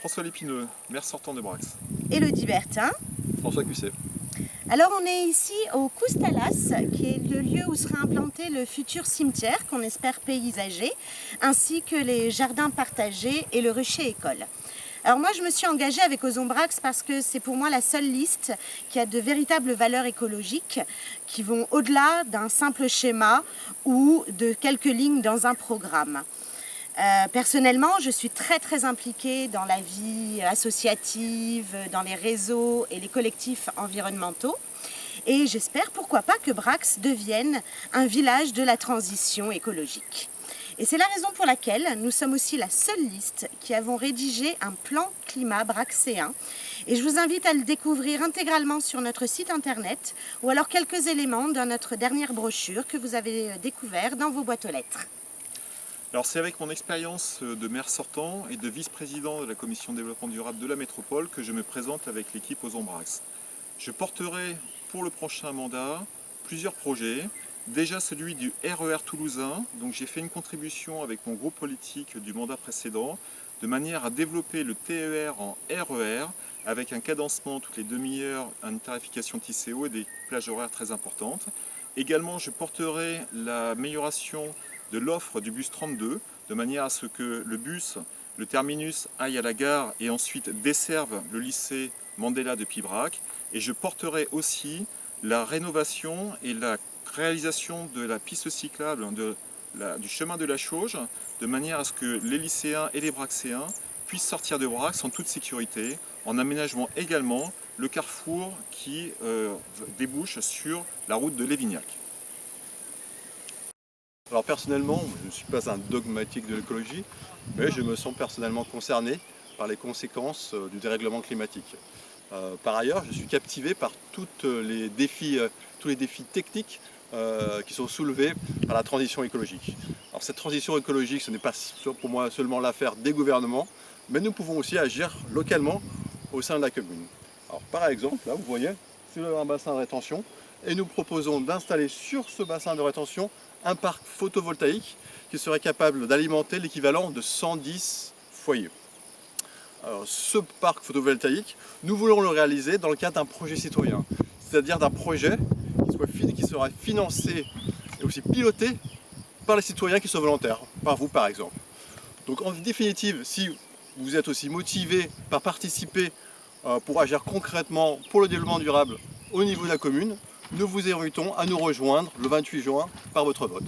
François Lépineux, maire sortant de Brax. Élodie Bertin. François Cusset. Alors on est ici au Coustalas, qui est le lieu où sera implanté le futur cimetière qu'on espère paysager, ainsi que les jardins partagés et le rucher école. Alors moi je me suis engagée avec Ozon Brax parce que c'est pour moi la seule liste qui a de véritables valeurs écologiques qui vont au-delà d'un simple schéma ou de quelques lignes dans un programme. Personnellement, je suis très impliquée dans la vie associative, dans les réseaux et les collectifs environnementaux. Et j'espère, pourquoi pas, que Brax devienne un village de la transition écologique. Et c'est la raison pour laquelle nous sommes aussi la seule liste qui avons rédigé un plan climat braxéen. Et je vous invite à le découvrir intégralement sur notre site internet ou alors quelques éléments dans notre dernière brochure que vous avez découvert dans vos boîtes aux lettres. Alors c'est avec mon expérience de maire sortant et de vice-président de la commission développement durable de la métropole que je me présente avec l'équipe Ozon Brax. Je porterai pour le prochain mandat plusieurs projets. Déjà celui du RER toulousain, donc j'ai fait une contribution avec mon groupe politique du mandat précédent, de manière à développer le TER en RER, avec un cadencement toutes les demi-heures, une tarification TCO et des plages horaires très importantes. Également je porterai l'amélioration de l'offre du bus 32, de manière à ce que le bus, le terminus, aille à la gare et ensuite desserve le lycée Mandela de Pibrac. Et je porterai aussi la rénovation et la réalisation de la piste cyclable du chemin de la Chauge, de manière à ce que les lycéens et les braxéens puissent sortir de Brax en toute sécurité, en aménagement également le carrefour qui débouche sur la route de Lévignac. Alors personnellement, je ne suis pas un dogmatique de l'écologie, mais je me sens personnellement concerné par les conséquences du dérèglement climatique. Par ailleurs, je suis captivé par tous les défis techniques qui sont soulevés par la transition écologique. Alors cette transition écologique, ce n'est pas pour moi seulement l'affaire des gouvernements, mais nous pouvons aussi agir localement au sein de la commune. Alors par exemple, là vous voyez, c'est un bassin de rétention et nous proposons d'installer sur ce bassin de rétention un parc photovoltaïque qui serait capable d'alimenter l'équivalent de 110 foyers. Alors, ce parc photovoltaïque, nous voulons le réaliser dans le cadre d'un projet citoyen, c'est-à-dire d'un projet qui sera financé et aussi piloté par les citoyens qui sont volontaires, par vous par exemple. Donc en définitive, si vous êtes aussi motivé par participer pour agir concrètement pour le développement durable au niveau de la commune, nous vous invitons à nous rejoindre le 28 juin par votre vote.